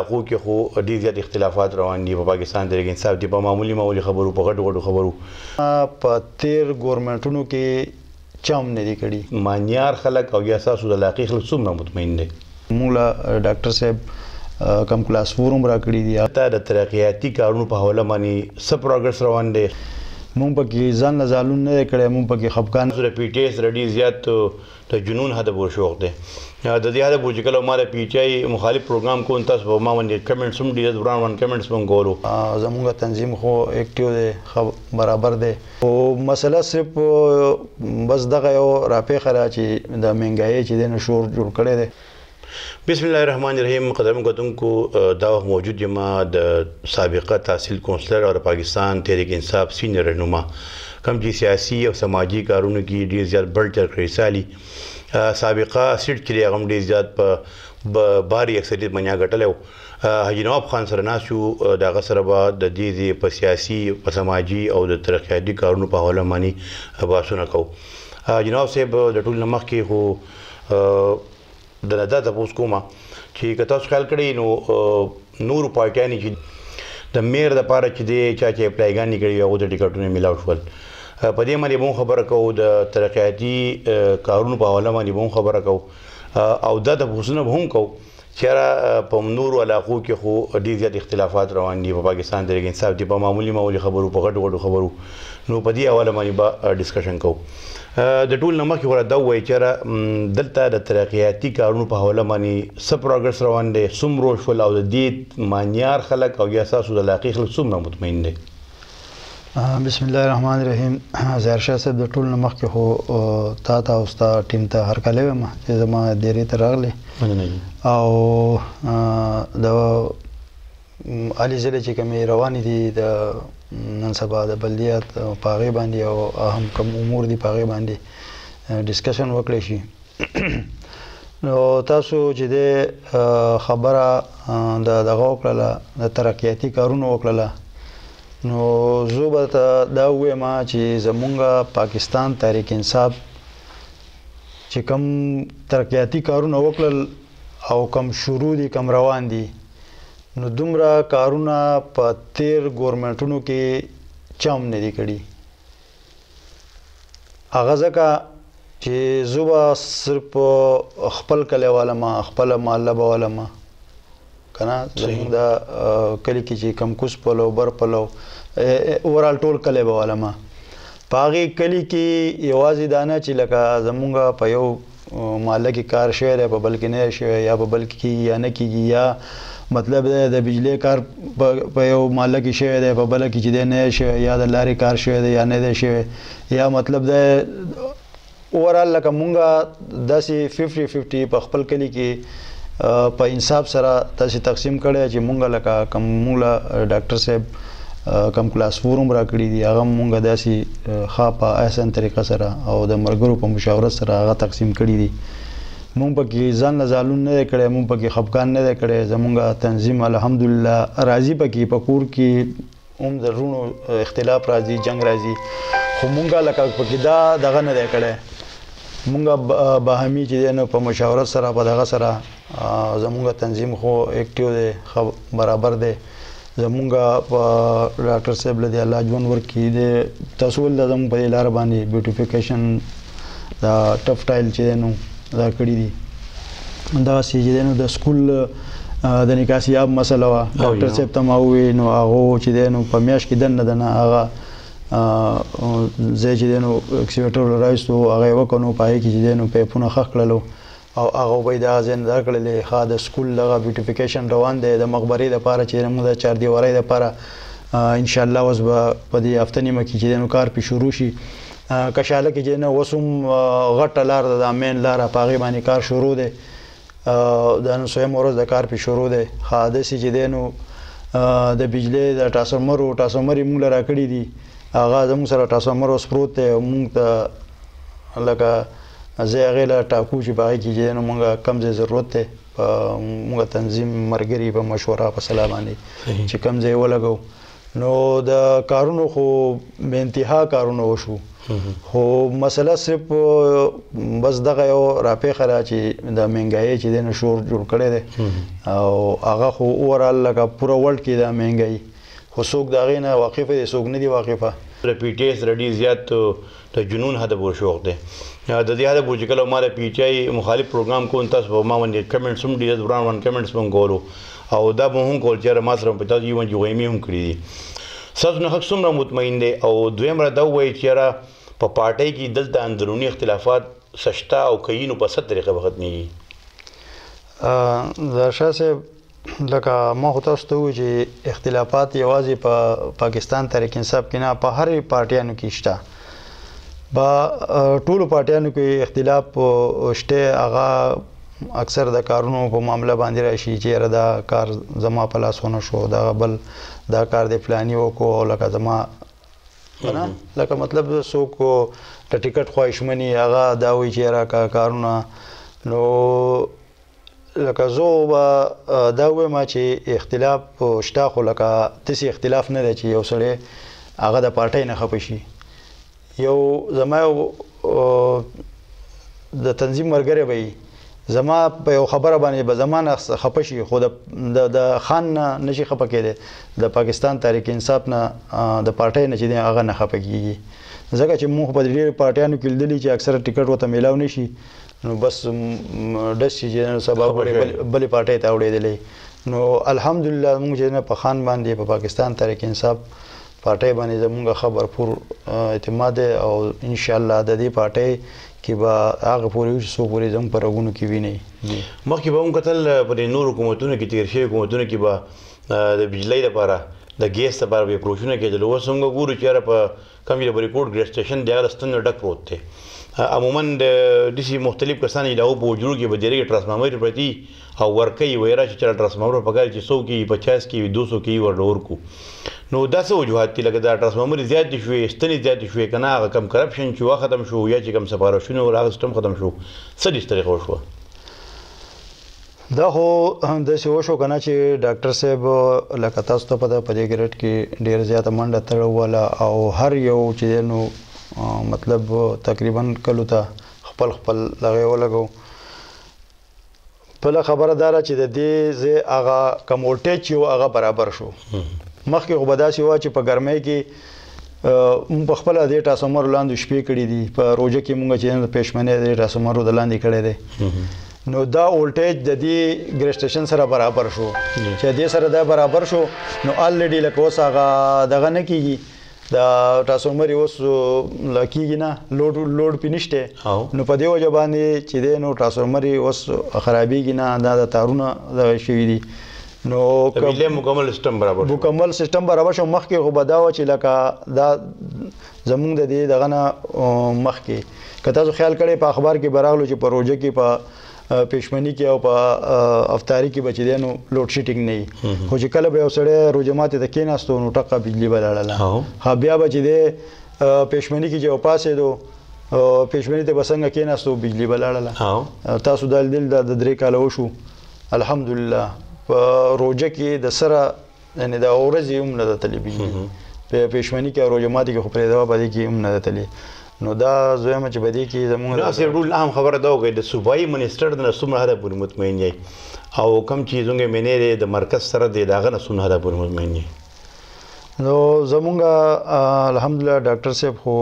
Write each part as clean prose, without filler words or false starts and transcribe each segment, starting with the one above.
خو کې خو ډېر زیات اختلافات روان دي په پاکستان تحریک انصاف دي په معمولی خبرو په غټو خبرو په تیر ګورنمنټونو کې چم نه دي کړي مانیار خلک او یا ساسو د علاقې خلک څومره مطمئن دي موږ ډاکټر صاحب کم کلاس فورم را کړی دي تا د ترقیاتي کارونو په حواله باندې څه پروګرس روان دی مونږ پکې ځان له ځالون نه کړی مونږ پکې خفګان سره پی ټی ایس ډېر زیات د جنون حد پورې شوق دی د دې حد پورې چې کله ما د پی ټی آی مخالف پروګرام کوم تاسو په ما باندې کمنټس هم ډېر وران وران کمنټس مونږ کولو زموږ تنظیم خو ایکټیو دی برابر دی او مسله صرف بس دغه یو راپېښه ده چې د مهنګایي چې دی نو شور جوړ کړی دی بسم الله الرحمن الرحیم قدرمن کتونکو دا وخت موجود یم د سابقه تحصیل کونسلر او پاکستان تحریک انصاف سینئر رهنما کوم چې سیاسي او سماجی کارونو کې ډېر زیات بڑ چر کړی سالي سابقه سیټ چې هغه ډېر زیات په باري اکثریت باندې غټلو حاجی نواب خان سره ناسو دغه سره به د دې په سیاسي په سماجی او د ترقیاتي کارونو په حواله باندې بحثونه کوو جناب صاحب د ټول نمخ کې هو د ندا تاسو کومه چې که تاسو خیال کړئ نو نور پارټیانی چې د میر د پاره چې دی چې اپلایګانی کړي هغه د ټیکټونو ملاو شول په دې باندې مون خبره کوو د ترقیاتي کارونو په حواله باندې مون خبره کوو او دا د حسنه هم کوو چې په نورو علاقو کې خو ډېر زیات اختلافات روان دي په پاکستان تحریک انصاف دي په معمولی خبرو په غټو خبرو نو په دې حواله باندې به ډسکشن کوو د ټول نه مخکې ورته دا ووایي چې دلته د ترقیاتي کارونو په حواله باندې څه پروګرس روان دی څومره شول او د دې مانیار خلک او یا ساسو د علاقې خلک څومره مطمئن دی بسم الله الرحمن الرحیم ظاهر شاه صاحب د ټول نه مخکې خو تا او ستا ټیم ته هرکلی وایم چې زما ډېرې ته راغلی او د علي ضلع چې کومې روانې دي د نن سبا د بلدیات په هغې باندې او اهم کوم امور دي په هغې باندې ډسکشن وکړی شي نو تاسو چې دی خبره د دغه وکړله د ترقیاتي کارونو وکړله نو زه به دا ووایم چې زمونږ پاکستان تحریک انصاف چې کوم ترقیاتي کارونه وکړل او کم شروع دي کم روان دي نو دومره کارونه په تیر ګورنمنټونو کې چم نه دي کړي هغه ځکه چې زه به صرف خپل کلی والم خپله محله به والم که نه زموږ د کلي کې چې کم کوس پلو بر پلو اورال ټول کلی به والم په هغې کلي کې یوازې دا نه چې لکه زموږ په یو محله کې کار شوی دی په بل کې نه شوی یا په بل کې کېږي یا نه کېږي یا مطلب دی د بجلی کار په یو محله کې شوی دی په بله کې چې دی نه شوی یا د لارې کار شوی دی یا نه دی شوی یا مطلب دی اورال لکه مونږ داسې 50-50 په خپل کلي کې په انصاف سره داسې تقسیم کړی چې مونږ لکه کوم مونږ ډاکټر صاحب کم کلاس فورم را کړي دي هغه مونږ داسې ښه په احسن طریقه سره او د ملګرو په مشاورت سره هغه تقسیم کړي دي مونږ پکې ځان له ځالون نه دی کړی مونږ پکې خفګان نه دی کړی زمونږ تنظیم الحمدلله راځي پکې په کور کې هم د رونو اختلاف راځي جنګ راځي خو مونږ لکه پکې دا دغه نه دی کړی مونږ باهمي چې دی نو په مشاورت سره په دغه سره زمونږ تنظیم خو ایکټیو دی برابر دی زمونږ په ډاکټر صاحب له دې الله ژوند ورکړي د تاسو ولله زموږ په دې لاره باندې بیوټیفیکیشن دا ټف ټایل چې دی نو دا کړي دي داسې چې دی نو د سکول د نکاسیاب مسله وه ډاکټر صاحب ته ما وویل نو هغه چې دی نو په میاشت کې دننه دنه هغه ځای چې دی نو اکسیویټر راویستو هغه یې وکړو نو په هغې کې چې دی نو پیپونه ښخ کړلو او هغه به یې دغه ځای نه درکړلې ښه د سکول دغه بیوټیفیکیشن روان دی د مقبرې دپاره چې موږ د چاردیوارۍ دپاره انشاءالله اوس به په دې هفته نیمه کې چې دی نو کار پې شروع شي کشاله کې چې نه اوس هم غټه لار ده دا مین لاره په هغې باندې کار شروع دی دا نن څویمه ورځ د کار پې شروع دی ښه داسې چې دی نو د بجلۍ د ټرانسفرمر یې موږ له راکړي دي هغه زموږ سره ټرانسفرمر اوس پروت دی او موږ ته لکه زه هغې له ټاکو چې په هغې کې چې دی نو موږ کم ځای ضرورت دی په موږ تنظیم ملګري په مشوره په سلا باندې چې کم ځای ولګو نو د کارونو خو بې انتها کارونه وشو خو مسله صرف بس دغه یو راپېښه را چې د مهنګایي چې دی نو شور جوړ کړی دی او هغه خو اوورال لکه پوره ورلډ کې دا مهنګایي خو څوک د هغې نه واقفه دی څوک نه دي واقفه د پی ټی آی سره ډېر زیات د جنون حده پورې شوق دی د دې حده پورې چې کله ما د پی ټی آی مخالف پروګرام کوم تاسو په ما باندې کمنټس هم ډېر وران کمنټس هم کولو او دا به هم کول چې ما سره په تاسو یو جوړېمې هم کړي دي ستاسو نه حق څومره مطمئن دی او دویم را دا وایي چې یاره په پارټۍ کې دلته اندروني اختلافات سشته او کوي نو په څه طریقه به ختمېږي د شاه صاحب لکه ما خو تاسو ته ووایو چې اختلافات یوازې په پاکستان تحریک انصاف کې نه په هرې پارټیانو کې شته په ټولو پارټیانو کې اختلاف شته هغه اکثر د کارونو په معامله باندې راشي چې یاره دا کار زما په لاس ونه شو دا بل دا کار د فلاني وکړو او لکه زما لکه مطلب څوک د ټیکټ خواهشمني هغه دا وایي چې یاره کارونه نو لکه زه به دا وایم چې اختلاف شته خو لکه داسې اختلاف نه دی چې یو سړی هغه د پارټۍ نه خفه شي یو زما یو د تنظیم ملګری به وي زما په یو خبره باندې به زما نه خفه شي خو د خان نه نشي خفه کېدی د پاکستان تحریک انصاف نه د پارټۍ نه چې دی هغه نه خفه کېږي ځکه چې موږ په ډېرو پارټیانو کې لیدلي چې اکثره ټیکټ ورته میلاو نه شي نو بس ډس چې سبا بلې پارټۍ ته اوړېدلی نو الحمدلله موږ چې په خان باندې په پاکستان تحریک انصاف پارټۍ باندې زموږ ښه بھرپور اعتماد دی او انشاءالله د دې پارټۍ کې به هغه پورې وي چې څو پورې زموږ په رګونو کې وینئ مخکې به هم کتل په دې نورو حکومتونو کې تېر شوي حکومتونو کې به د بجلۍ لپاره د ګیس لپاره به پروژونه کېدل اوس هم ګورو چې یاره په کوم چې د ریپورټ ګریډ سټیشن دی هغه د ستنو ډک پروت دی عموما د داسې مختلف کسان چې د هغو په حجرو کې به ډېرې ټرانسفارمر پرتي او ورکوي ویره چې چېرې ټرانسفارمر پکار چې 100 کې 50 کې 200 کې ورله ورکو نو دا څه وجوهات دي لکه دا ټرانسفارمر زیاتې شوې ستنې زیاتې شوې که نه هغه کم کرپشن چې هغه ختم شو یا چې کم سفارشونه ول هغه سیسټم ختم شو څه داسې طریقه وشوه دا خو داسې وشو که نه چې ډاکټر صاحب لکه تاسو ته پته په دې ګریډ کې ډېره زیاته منډه تړوله او هر یو چې دی نو مطلب تقریبا کلو ته خپل دغه ولګو بله خبره دا ده چې د دې ځای هغه کم ولټیج چې و هغه برابر شو مخکې خو به داسې وه چې په ګرمۍ کې موږ په خپله دې ټرانسفارمرو لاندې شپې کړي دي په روژه کې موږ چې د پېشمنۍ د ټرانسفارمرو د لاندې کړی دی نو دا ولټیج د دې ګریډ سټیشن سره برابر شو چې دې سره دا برابر شو نو الریډي لکه اوس هغه دغه نه کېږي دا ټرانسفارمر اوس کېږي نه لوډ پې نشته نو په دې وجه باندې چې دی نو ټرانسفارمر اوس خرابېږي نه دا د تارونه دغه شوي دي نو مکمل سیستم برابر شو مخکې خو به دا وه چې لکه دا زموږ د دې دغه نه مخکې که تاسو خیال کړی په اخبار کې به راغلو چې په روژه کې په پېشمني کې او په افطاري کې به چې دی نو لوډ شیډینګ نه وي خو چې کله به یو سړی روژه ماتې ته کېناستو نو ټقه بجلي به لاړله بیا به چې دی پېشمني کې چې وپاسېدو پېشمني ته به څنګه کېناستو بجلي به لاړله تاسو دا لیدل دا د 3 کاله وشو الحمدلله په روژه کې د سره یعنې د ورځې هم نه ده تللی بجلي په پېشمني کې او روژه ماتې کې خو پرېږده په دې کې هم نه ده تللی نو دا زویم چې په دې کې زموږ ناصر ډول اهم خبره دا وکړئ د صوبایي منسټر د نه څومره حده پورې مطمئن یې او کوم چې زموږ مینې دی د مرکز سره دی د هغه نه څومره حده پورې مطمئن یې نو زموږ الحمدلله ډاکټر صاحب خو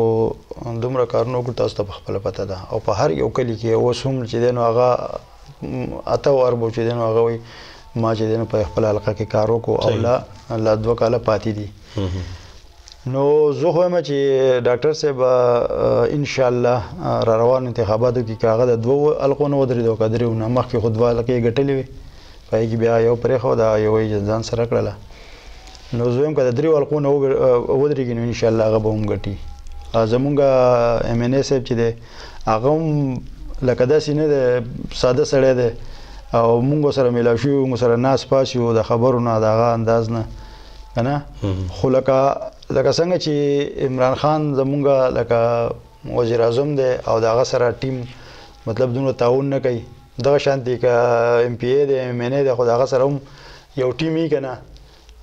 دومره کارونه وکړو تاسو ته په خپله پته ده او په هر یو کلي کې اوس هم چې دی نو هغه 8 اربو چې دی نو هغه وایي ما چې دی نو په خپل حلقه کې کار وکړو او لا 2 کاله پاتې دي نو زه خو یم چې ډاکټر صاحب انشاءالله را روان انتخاباتو کې که هغه د 2 حلقو نه ودرېد او که درېو نه مخکې خو 2 حلقې یې ګټلې وې په هغې کې بیا یو پرېښوده او یو یې ځان سره کړله نو زه یم که د 3 حلقو نه ودرېږي نو انشاءالله هغه به هم ګټي زمونږ ایم این اے صاحب چې دی هغه هم لکه داسې نه دی ساده سړی دی او مونږ سره میلاو شوي مونږ سره ناست پاس یو د خبرو نه د هغه انداز نه که نه خو لکه څنګه چې عمران خان زمونږ لکه وزیر اعظم دی او د هغه سره ټیم مطلب دومره تعاون نه کوي دغه شانتې که ایم پی ای دی ایم این ای دی خو د هغه سره هم یو ټیم وي که نه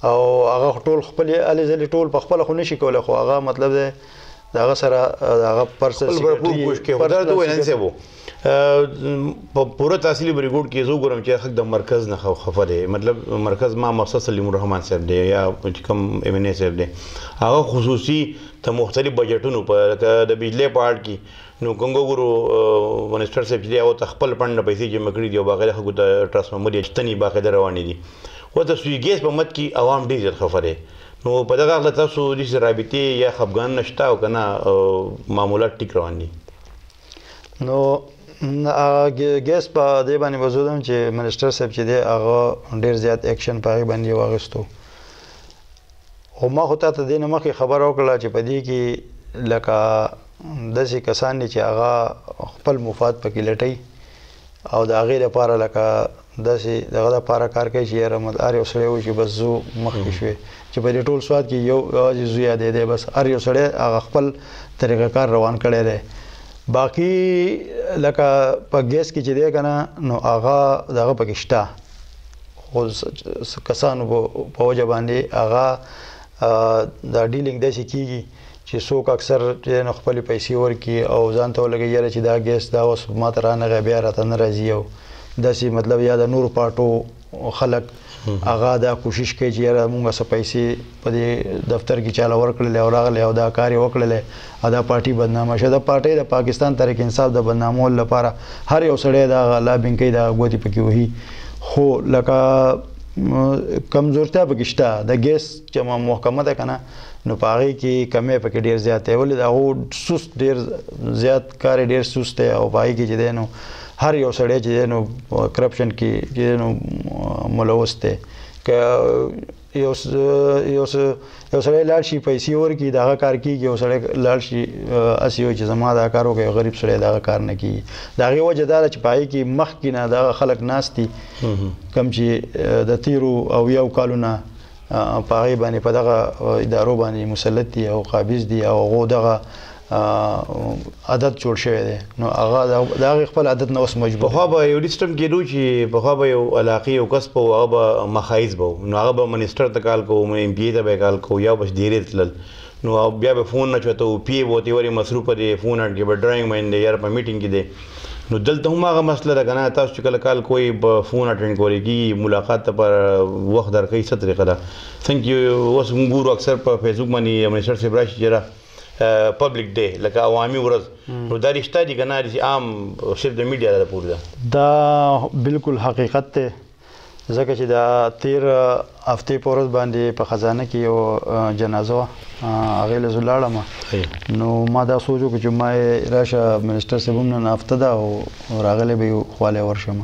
او هغه ټول خپلې هلې ځلې ټول په خپله خو نشي کولی خو هغه مطلب دی دغه سره دغه پرسل سیکریټری کوش کې ودرته وینن سبو په پوره تحصیلي بریګوډ کې زه ګورم چې حق د مرکز نه خفه دی مطلب مرکز ما مخصوص سلیم الرحمن صاحب دی یا کوم ایم ان اے صاحب دی هغه خصوصي ته مختلف بجټونو په د بجلی پارت کې نو څنګه ګورو منسټر صاحب دی او خپل پند پیسې جمع کړي دی او باقاعده خو د ټرانسفارمر یې باقاعده روانې دي وته سوی ګیس په مت کې عوام ډیر خفه دي نو په دغه حالت تاسو د رابطې یا خفګان نشته او کنه معمولات ټیک روان دي نو ګیس په دې باندې وزودم چې منسټر صاحب چې دی هغه ډیر زیات اکشن پای باندې واغستو او ما خو ته د دې مخکې خبر وکړه چې په دې کې لکه داسې کسان دي چې هغه خپل مفاد پکې لټي او د هغې لپاره لکه داسې دغه لپاره کار کوي چې یاره هر یو سړی وایي چې بس زه مخکې شوې چې په دې ټول سواد کې یو یوازې زوی یادې دی بس هر یو سړی هغه خپل طریقه کار روان کړی دی باقي لکه په ګیس کې چې دی که نه نو هغه دغه پکې شته خو کسانو په وجه باندې هغه دا ډیلینګ داسې کېږي چې څوک اکثر خپلې پیسې ورکړي او ځان ته ولګي یاره چې دا ګیس دا اوس ما ته رانغی بیا راته نه راځي او داسې مطلب یا د نورو پارټو خلک هغه دا کوشش کوي چې یاره مونږ څه پیسې په دې دفتر کې چاله ورکړلې او راغلی او دا کار یې وکړلی او دا پارټي بدنامه شوه دا پارټۍ د پاکستان تحریک انصاف د بدنامولو لپاره هر یو سړی د هغه لابینګ کوي د هغه ګوتې پکې وهي خو لکه کمزورتیا پکې شته د ګیس چې محکمه ده که نه نو په هغې کې کمی پکې ډېر زیات دی ولې د هغو سست ډېر زیات کار یې ډېر سست دی او په هغې کې چې دی نو هر یو سړی چې دی نو کرپشن کې چې دی نو ملوث دی که یو سړی لاړ شي پیسې ورکړي د هغه کار کېږي یو سړی لاړ شي هسې وایي چې زما دا کار وکړي غریب سړی د هغه کار نه کېږي د هغې وجه دا ده چې په هغې کې مخکې نه دغه خلک ناست دي کوم چې د تېرو اویاو کالونه په هغې باندې په دغه ادارو باندې مسلط دي او قابض دي او هغو دغه عادت جوړ شوی دی نو هغه د هغې خپل عادت نه اوس مجبور پخوا به یو سیسټم کېدو چې پخوا به یو علاقې یو کس به و هغه به مخایز به و نو هغه به منسټر ته کال کوو ایم پي ای ته به یې کال کوو یا بس ډیرې تلل نو بیا به فون نه چوته و پي ای به ورته ورې مصروفه دی فون اټ کې به ډرایینګ مین دی یاره په میټینګ کې دی نو دلته هم هغه مسله ده که نه تاسو چې کله کال کوئ به فون اټینډ کولی کېږي ملاقات ته پر وخت درکوي څه طریقه ده څنګه چې اوس موږ ګورو اکثر په فیسبوک باندې منسټر صاحب راشي چې پبلک ډے لکه عوامي ورځ نو دا رښتا دي که نه عام صرف د میډیا د پورې ده دا بالکل حقیقت دی ځکه چې دا تیر هفتې په ورځ باندې په خزانه کې یو جنازه وه هغې له زه لاړم نو ما دا سوچ وکړو چې ما یې راشه منسټر صاحب هم نن هفته ده او راغلی به یې خوالی ورشم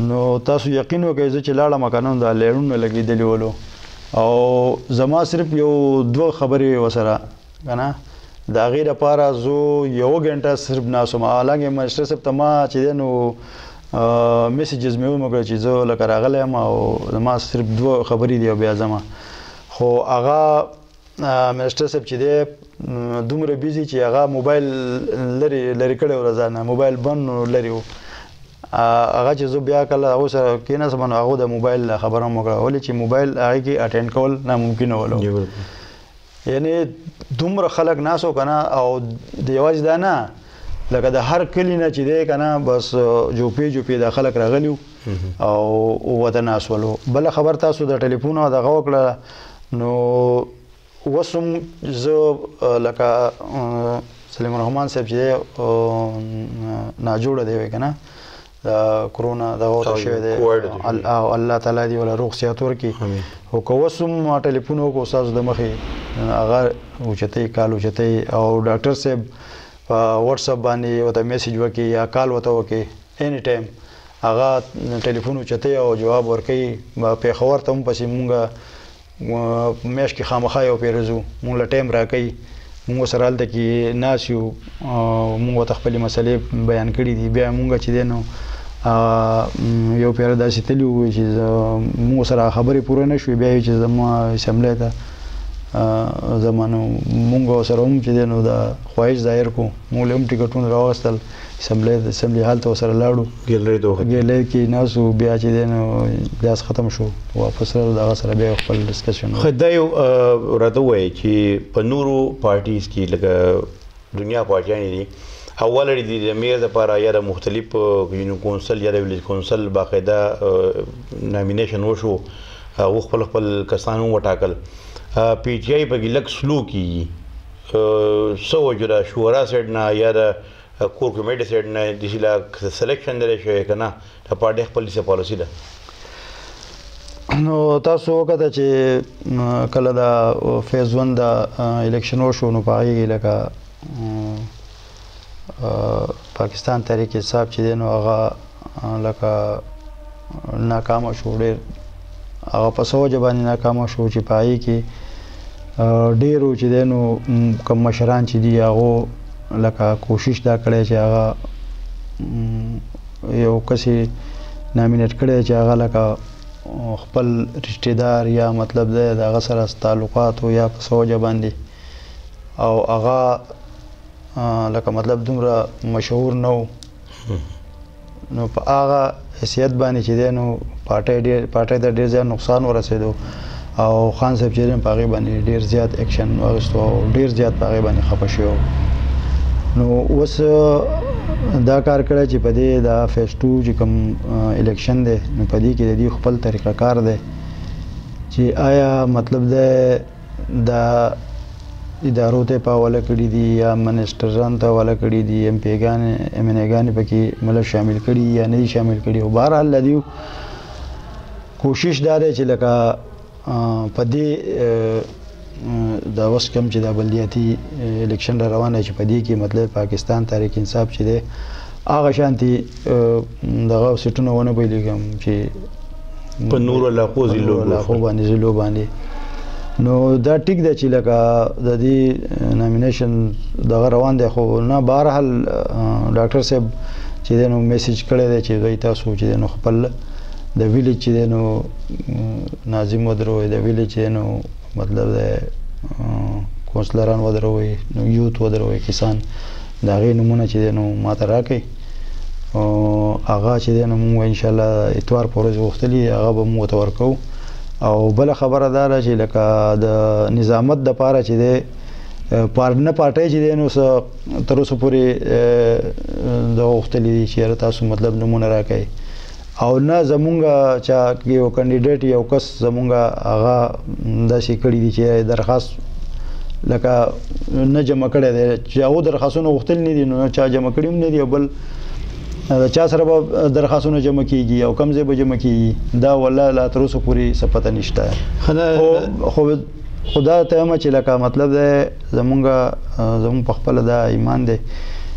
نو تاسو یقین وکړئ زه چې لاړم که نه دا لیړونه لګېدلي ولو او زما صرف یو دوه خبرې ورسره که نه د هغې لپاره زه یوه ګنټه صرف ناست وم حالانکې منسټر صاحب ته ما چې دی نو میسیجز مې ومکړه چې زه لکه راغلی یم او زما صرف دوه خبرې دي او بیا ځمه خو هغه منسټر صاحب چې دی دومره بیزي چې هغه موبایل لرې کړی و له ځانه موبایل بند نو لرې و هغه چې زه بیا کله هغو سره کېناستم نو هغو د موبایل خبره هم وکړه ولې چې موبایل هغې کې اټینډ کول ناممکنه ولو یعنې دومره خلک ناست و که نه او د یوازې دا نه لکه د هر کلي نه چې دی که نه بس جوپې دا خلک راغلي او ورته ناست ولو بله خبر تاسو د ټلیفون او دغه وکړه نو اوس هم زه لکه سلیم الرحمن صاحب چې دی ناجوړه دی وی که نه د کرونا دغه ورته شوی دی الله تعالی دې وله روغ صحت ورکړي خو که اوس هم ما ټلیفون وکړو ستاسو د مخې هغه اوچتئ کال اوچتئ او ډاکټر صاحب په وټساپ باندې ورته میسیج وکړي یا کال ورته وکړي اینی ټایم هغه ټلیفون اوچتئ او جواب ورکوي پېښور ته هم پسې مونږ میاشت کې خامخا یو پیرې ځو مونږ له ټایم راکوي مونږ سره هلته کې ناست یو مونږ ورته خپلې مسلې بیان کړي دي بیا مونږ چې دی نو یو پیره داسې تلي وو چې مونږ سره خبرې پوره نه شوې بیا یې چې زما اسمبلی ته زمانو مونږ سره هم چې دی نو دا خواهش ظاهر کو مونږ هم ټیکټونه راوستل اسمبلی حال ته سره لاړو ګیلری کې ناسو بیا چې دی نو بحث ختم شو واپس راغلو دغه سره بیا خپل ډسکشن خو دا یو راته وایي چې په نورو پارټیز کې لکه دنیا پارټیانې دي اول لري د میر لپاره یا د مختلف یونو کونسل یا د ویلیج کونسل باقاعده نامینیشن وشو هغه خپل کسان وټاکل پی ټی آی په کې لږ سلو کېږي څه وجه ده شورا سایډ نه یا د کور کمیټې سایډ نه داسې لا سلیکشن دی شوی که نه د پارټۍ خپل داسې پالیسي ده نو تاسو وکته چې کله د فیز 1 د الیکشن وشو نو په هغې کې لکه پاکستان تحریک انصاف چې دی نو هغه لکه ناکامه شو ډېر هغه په څه وجه باندې ناکامه شو چې په هغې کې ډېرو چې دی نو کوم مشران چې دي هغو لکه کوشش دا کړی چې هغه یو کسې نامینیټ کړی چې هغه لکه خپل رشتې دار یا مطلب دی د هغه سره تعلقات یا په څه وجه باندې او هغه لکه مطلب دومره مشهور نه و نو په هغه حیثیت باندې چې دی نو پارټۍ ته ډېر زیات نقصان ورسېدو او خان صاحب چې دی په هغې باندې ډېر زیات ایکشن واخیستو او ډېر زیات په هغې باندې خفه شوی نو اوس دا کار کړی چې په دې د فیز 2 چې کوم الیکشن دی نو په دې کې د دې خپل طریقه کار دی چې آیا مطلب دی د ادارو ته په حواله کړي دي یا منسټرانو ته حواله کړي دي ایم پی ګانې ایم ان ای ګانې پکې مطلب شامل کړي یا نه دي شامل کړي او بهرحال د دې کوشش دا دی چې لکه په دې د اوس کوم چې د بلدیاتي الیکشن را روان دی چې په دې کې مطلب پاکستان تحریک انصاف چې دی هغه شانتي دغه سیټونه ونه بایلي کوم چې په نورو علاقو ضلعو باندې نو دا ټیک دی چې لکه د دې نامینیشن دغه روان دی خو نه بهرحال ډاکټر صاحب چې دی نو میسیج کړی دی چې دوی تاسو چې دی نو خپل د ویلیج چې دی نو ناظم ودروئ د ویلیج چې دی نو مطلب د کونسلران ودروئ نو یوت ودروئ کسان د هغې نومونه چې دی نو ماته راکړئ هغه چې دی نو موږ انشاءالله اتوار په ورځ غوښتلي هغه به موږ ورته ورکوو او بله خبره دا ده چې لکه د نظامت دپاره چې دی نه پارټۍ چې دی نو څه تر اوسه پورې دغه غوښتلي دي چې یاره تاسو مطلب نومونه راکوئ او نه زمونږ چا یو کینډیډیټ یو کس زمونږ هغه داسې کړي دي چې درخواست لکه نه جمع کړی دی چې هغو درخواستونه غوښتلي نه دي نو چا جمع کړي هم نه دي او بل چا سره به درخواستونه جمع کیږي او کوم ځای به جمع کیږي دا والله لا تر اوسه پورې څه پته نشته خو دا ته وایم چې لکه مطلب دی زمونږ په خپله دا ایمان دی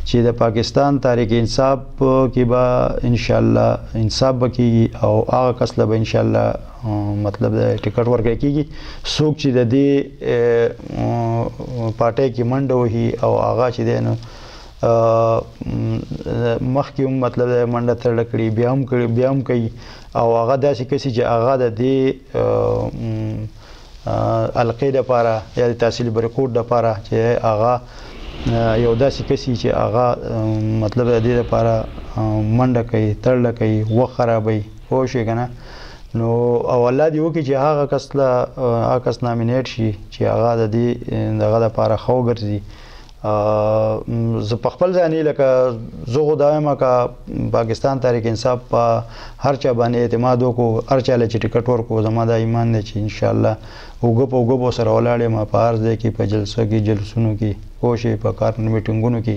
چې د پاکستان تحریک انصاف کې به انشاءالله انصاف به کیږي او هغه کس له به انشاءالله مطلب د ټکټ ورکړی کیږي څوک چې د دې پارټۍ کې منډه وهي او هغه چې دی نو مخکې هم مطلب د منډه ترړه کړي بیا هم کوي او هغه داسې کسي چې هغه د دې حلقې دپاره یا د تحصیل بریکوټ دپاره چې هغه یو داسې کسي چې هغه مطلب د دې دپاره منډه کوي ترړه کوي وخت خرابوي پوه شوې که نه نو او الله دې وکړي چې هغه کس نامینیټ شي چې هغه د دې دغه دپاره ښه وګرځي زه په خپل ځانې لکه زه خو دا وایم که پاکستان تحریک انصاف په هر چا باندې اعتماد وکړو هر چا له چې ټکټ ورکړو زما دا ایمان دی چې انشاءالله اوږه په اوږه به ورسره ولاړ یم په هر ځای کې په جلسو کې جلسونو کې پوه شئ په کار میټینګونو کې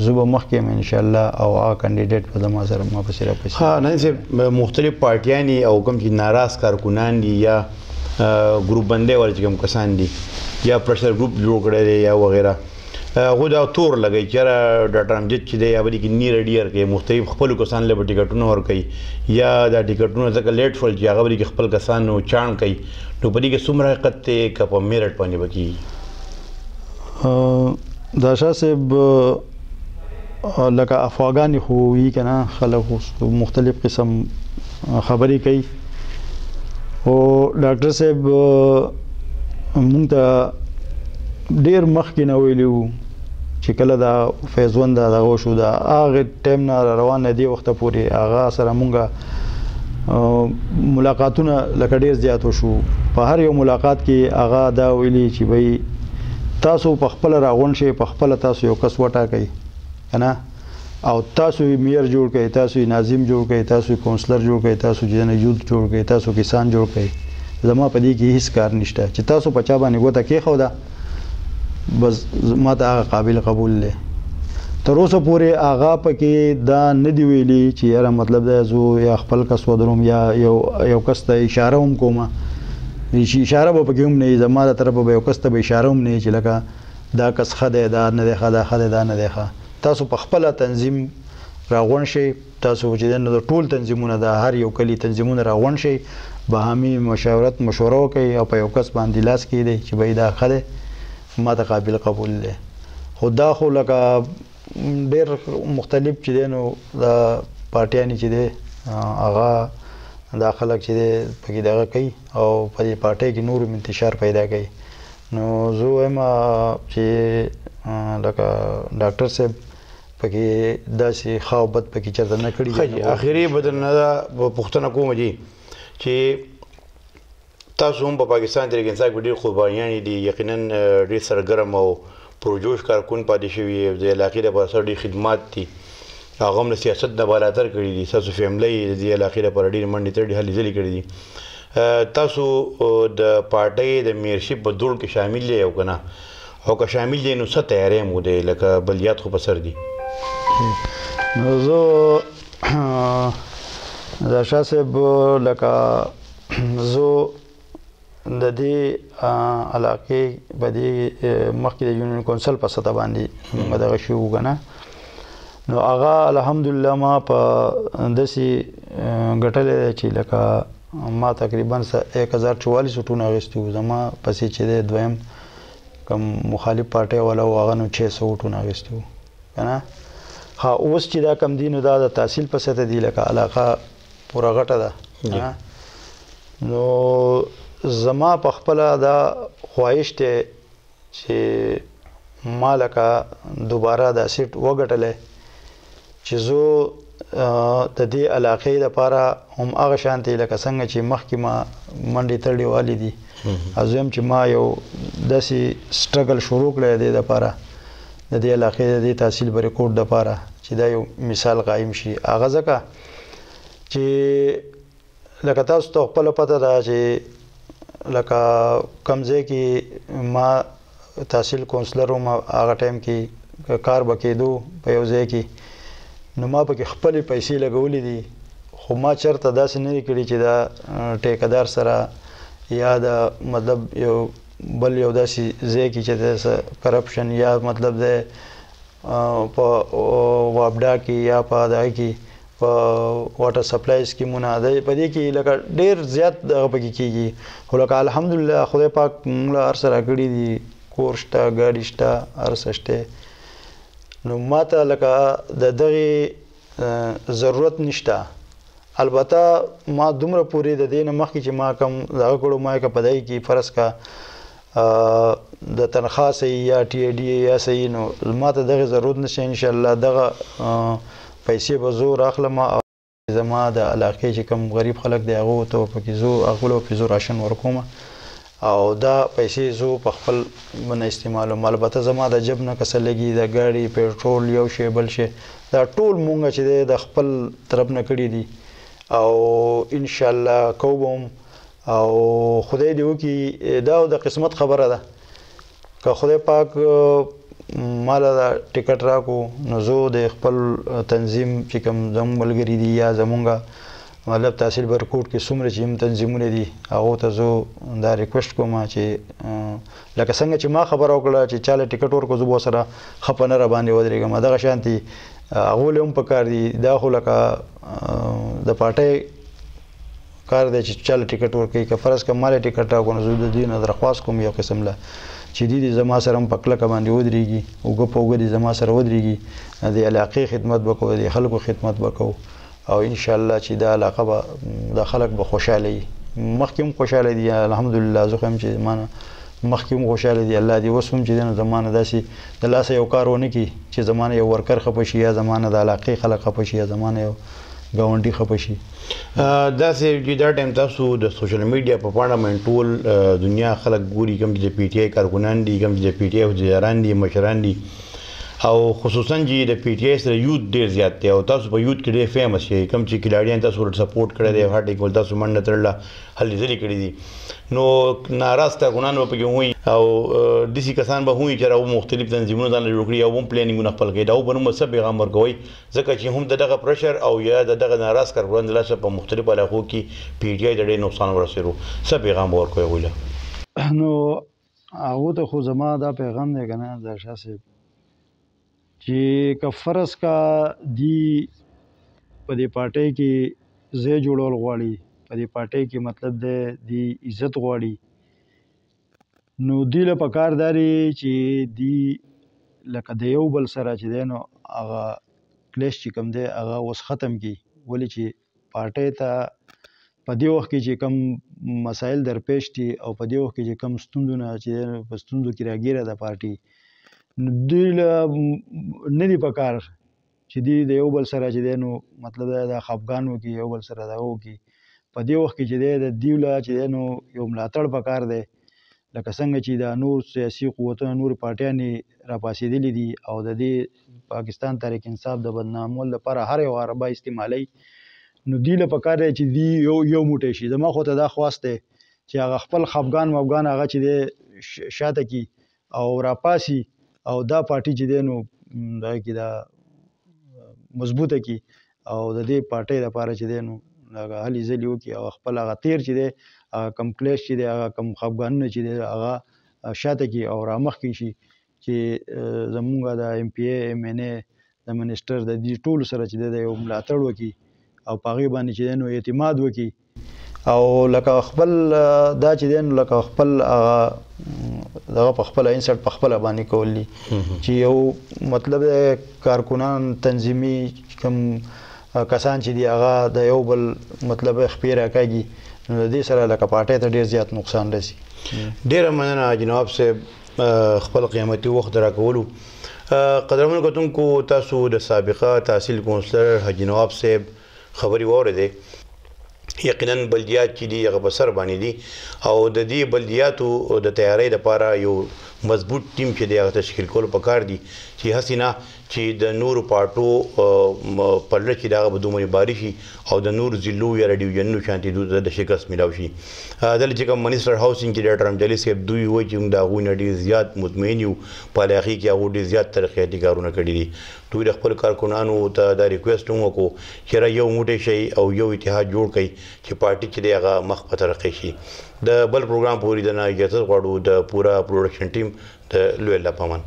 زه به مخکې یم انشاءالله او هغه کینډیډیټ به زما سره ما پسې راپسې نن صاحب مختلف پارټیانې او کوم چې ناراض کارکنان دي یا ګروپ بندۍ والا چې کوم کسان دي یا پریشر ګروپ جوړ کړی دی یا وغیره هغوی دا تور لګوي چې یاره ډاکټر امجد چې دی یا به دې کې نیر ډیر کوي مختلف خپلو کسانو له به ټکټونه ورکوي یا دا ټکټونه ځکه لیټ شول چې هغه به دې کې خپل کسانو چاڼ کوي نو په دې کې څومره حقیقت دی که په میرټ باندې به کېږي دا شاه صاحب لکه افواګانې خو وي که نه خلک مختلف قسم خبرې کوي او ډاکټر صاحب مونږ ته ډیر مخکې نه ویلي وو چې کله دا فیز 1 دا دغه وشو دا هغه ټایم نه روان دی وخته پورې هغه سره مونږه ملاقاتونه لکه ډیر زیات وشو په هر یو ملاقات کې هغه دا ویلي چې بھئی تاسو په خپل راغون شي په خپل تاسو یو کس وټاکئ کنه او تاسو میر جوړ کړئ تاسو ناظم جوړ کړئ تاسو کونسلر جوړ کړئ تاسو جن یوث جوړ کړئ تاسو کسان جوړ کړئ زما په دې کې هیڅ کار نشته چې تاسو په چا باندې ګوته کې خو دا بس ما ته هغه قابل قبول دی تر اوسه پورې هغه پکې دا نه دی ویلي چې یاره مطلب دا زه یا خپل کس ودروم یا یو کس ته اشاره هم کومه اشاره به پکې هم نه زما د طرفه به یو کس ته به اشاره هم نه چې لکه دا کس ښه دی دا نه دی ښه دا ښه دی دا نه دی ښه تاسو په خپل تنظیم راغون شئ تاسو چې د ټول تنظیمونه د هر یو کلی تنظیمونه راغون شئ باهمي مشوره وکړئ او په یو کس باندې لاس کېږدئ چې بھئی دا ښه دی ما ته قابل قبول دی خو دا خو لکه ډېر مختلف چې دی نو دا پارټیانې چې دی هغه دا خلک چې دی پکې دغه کوي او په دې پارټۍ کې نور انتشار پیدا کوي نو زه وایم چې لکه ډاکټر صاحب پکې داسې ښه او بد پکې چېرته نه کړي اخري بدرنه دا پوښتنه کوم جی چې تاسو هم په پاکستان تحریک انصاف کې ډېر قربانیانې دي یقینا ډېر سرګرم او پرجوش کارکون پاتې شوي د علاقې لپاره سره ډېر خدمات دي هغه هم د سیاست نه بالاتر کړي دي ستاسو فیملی د دې علاقې لپاره ډېرې منډې ترډې هلې ځلې کړي دي تاسو د پارټۍ د میرشپ په دوړ کې شامل دی او که نه او که شامل دی نو څه تیاری مو دی لکه بلیات خو په سر دي نو زه د شاه صاحب لکه زه د دې علاقې په دې مخکې د یونین کونسل په سطح باندې موږ دغه شي وو که نه نو هغه الحمدلله ما په داسې ګټلی دی چې لکه ما تقریبا 1044 سوټونه اخیستي وو زما پسې چې دی دویم کوم مخالف پارټۍ والا و هغه نو 600 سوټونه اخیستي وو که نه ها اوس چې دا کم دي نو دا د تحصیل په سطح دي لکه علاقه پوره غټه ده نو زما په خپله دا خواهش دی چې ما لکه دوباره دا سیټ وګټلی چې زه د دې علاقې لپاره هم هغه شانتې لکه څنګه چې مخکې ما منډې ترډې والې دي ازم چې ما یو داسې سټرګل شروع کړی دی دپاره د دې علاقې د دې تحصیل په ریکورډ دپاره چې دا یو مثال قایم شي هغه ځکه چې لکه تاسو ته خپله پته ده چې لکه کوم ځای کې ما تحصیل کونسلر وم هغه ټایم کې کار به کېدو په یو ځای کې نو ما پکې خپلې پیسې لګولې دي خو ما چېرته داسې نه دي کړي چې دا ټیکهدار سره یا د مطلب یو بل یو داسې ځای کې چې د کرپشن یا مطلب دی په وابډا کې یا په دغه کې په واټر سپلای سکیمونه په دې کې لکه ډېر زیات دغه پکې کېږي خو لکه الحمدلله خدای پاک موږ له هر څه راکړي دي کور شته ګاډي شته هر څه شته نو ما ته لکه د دغې ضرورت نشته البته ما دومره پورې د دې نه مخکې چې ما کوم دغه کړو ما که په دغې کې فرض کا د تنخواه صحیح یا ټي اي ډي یا صحیح نو ما ته دغه ضرورت نشته انشاءالله دغه پیسې به زه راخلم او زما د علاقې چې کوم غریب خلک دی هغو ته پکې زه هغو له پیسو راشن ورکوم او دا پیسې زه په خپل باندې استعمالوم البته زما د جب نه که څه لګي د ګاډي پیټرول یو شی بل شی دا ټول مونږ چې دی د خپل طرف نه کړي دي او انشاءالله کوو به هم او خدای دې وکړي دا د قسمت خبره ده که خدای پاک ماله دا ټکټ راکو نو زه د خپل تنظیم چې کوم زموږ ملګري دي یا زمونږ مطلب تحصیل برکوټ کې څومره چې هم تنظیمونه دي هغو ته زه دا ریکویسټ کوم چې لکه څنګه چې ما خبره وکړه چې چاله ټکټ ورکړو زه به ورسره ښه په نه راباندې ودرېږم دغه شانتې هغو له هم پکار دي دا خو لکه د پارټۍ کار دی چې چاله ټکټ ورکوي که فرض که ماله ټکټ راکړو نو زه د دوی نه درخواست کوم یو قسم له چې دوی دې زما سره هم په کلکه باندې ودرېږي اوږه په اوږه دې زما سره ودرېږي د علاقې خدمت به کوو د خلکو خدمت به کوو او انشاءالله چې دا علاقه به د خلک به خوشحاله وي مخکې هم خوشحاله دي الحمدلله زه خو یم چې ما نه مخکې هم خوشحاله دي الله دې اوس هم چې دی نو زمانه داسې د لاسه یو کار ونه کړي چې زمانه یو ورکر خفه شي یا زمانه د علاقې خلک خفه شي یا زمانه یو ګاونډي خفه شي. داسې چې دا ټایم تاسو د سوشل میډیا په پاڼه باندې ټول دنیا خلک ګوري کوم چې د پی ټی آی کارکونان دي کوم چې د پی ټی آی وزیران دي مشران دي او خصوصا چې د پی ټی آی سره یوت ډېر زیات دی او تاسو په یوت کې ډېر فیمس شئ کوم چې کلاړیان تاسو ورته سپورټ کړی دی هټ کول تاسو منډه تړله هلې ځلې کړي دي نو ناراض کارکونان به پکې وایي او داسې کسان به وایي چې راو مختلف تنظیمونه ځان جوړ کړي او هم پلانینګونه خپل کړي دا به نو څه پیغام ورکوئ ځکه چې هم دغه پرشر او یا دغه ناراض کارکونان د لاسه په مختلفو علاقو کې پی ټی آی د ډېر نقصان ورسېدو څه پیغام به ورکوئ هغوی له نو هغو ته خو زما دا پیغام دی که نه د شاه صاحب چې که فرض کا دی په دې پارټۍ کې ځای جوړول غواړي په دې پارټۍ کې مطلب دی عزت غواړي نو دوی له پکار دا دی چې دی لکه د یو بل سره چې دی نو هغه کلیش چې کوم دی هغه اوس ختم کړي ولې چې پارټۍ ته په دې وخت کې چې کم مسایل درپېښ دي او په دې وخت کې چې کم ستونزونه چې په ستونزو کې راګیره ده پارټي نو دوی له نه دي پکار چې دوی د یو بل سره چې دی نو مطلب دا خفګان وکړي یو بل سره دغه وکړي په دې وخت کې چې دی د دوی له چې دی نو یو ملاتړ پکار دی لکه څنګه چې دا نور سیاسي قوتونه نور پارټیانې راپاڅېدلي دي او د دې پاکستان تحریک انصاف د بدنامولو لپاره هر یو عربه استعمالوي نو دوی له پکار دی چې دوی یو موټی شي زما خو ته دا خواست دی چې هغه خپل خفګان مفګان هغه چې دی شاته کړي او راپاسي او دا پارټي چې دی نو دغه کې دا مضبوطه کړي او د دې پارټۍ لپاره چې دی نو هغه هلې ځلې وکړي او خپل هغه تیر چې دی هغه کم کلیش چې دی هغه کم خفګانونه چې دی هغه شاته کړي او رامخکې شي چې زمونږ د ایم پی ای ایم این ای د منسټر د دې ټولو سره چې دی یو ملاتړ وکړي او په هغې باندې چې دی نو اعتماد وکړي او لکه خپل دا چې دی نو لکه خپل هغه دغه په خپله انسټ په خپله باندې کول دي چې یو مطلب دی کارکنان تنظیمي کوم کسان چې دي هغه د یو بل مطلب خپې راکاږي نو د دې سره لکه پارټۍ ته ډېر زیات نقصان رسي. ډېره مننه جناب صاحب خپل قیمتي وخت راکولو. قدرمنو کتونکو تاسو د سابقه تحصیل کونسلر حاجي نواب صاحب خبرې واورېدې یقینا بلدیات چې دي هغه په سر باندې دي او د دې بلدیاتو د تیاری لپاره یو مضبوط ټیم چې دی هغه تشکیل کول پکار دي چې هسې نه چې د نورو پارټو پر له چې دغه به دومره باري شي او د نور ضلعو یا ډیویژنونو شانتې دوی ته د شکست میلاو شي. دلته چې کوم منسټر هاوسینګ کې ډاکټر امجدي صاحب دوی وایي چې موږ د هغوی نه ډېر زیات مطمئن یو په علاقې کې هغو ډېر زیات ترقیاتي کارونه کړي دي. دوی د خپل کارکنانو ته دا ریکویسټ هم وکړو چې یو موټی شئ او یو اتحاد جوړ کړئ چې پارټي چې دی هغه مخ په ترقۍ شي. د بل پروګرام پورې د نه اجازه غواړو د پوره پروډکشن ټیم د لوی الله پامان.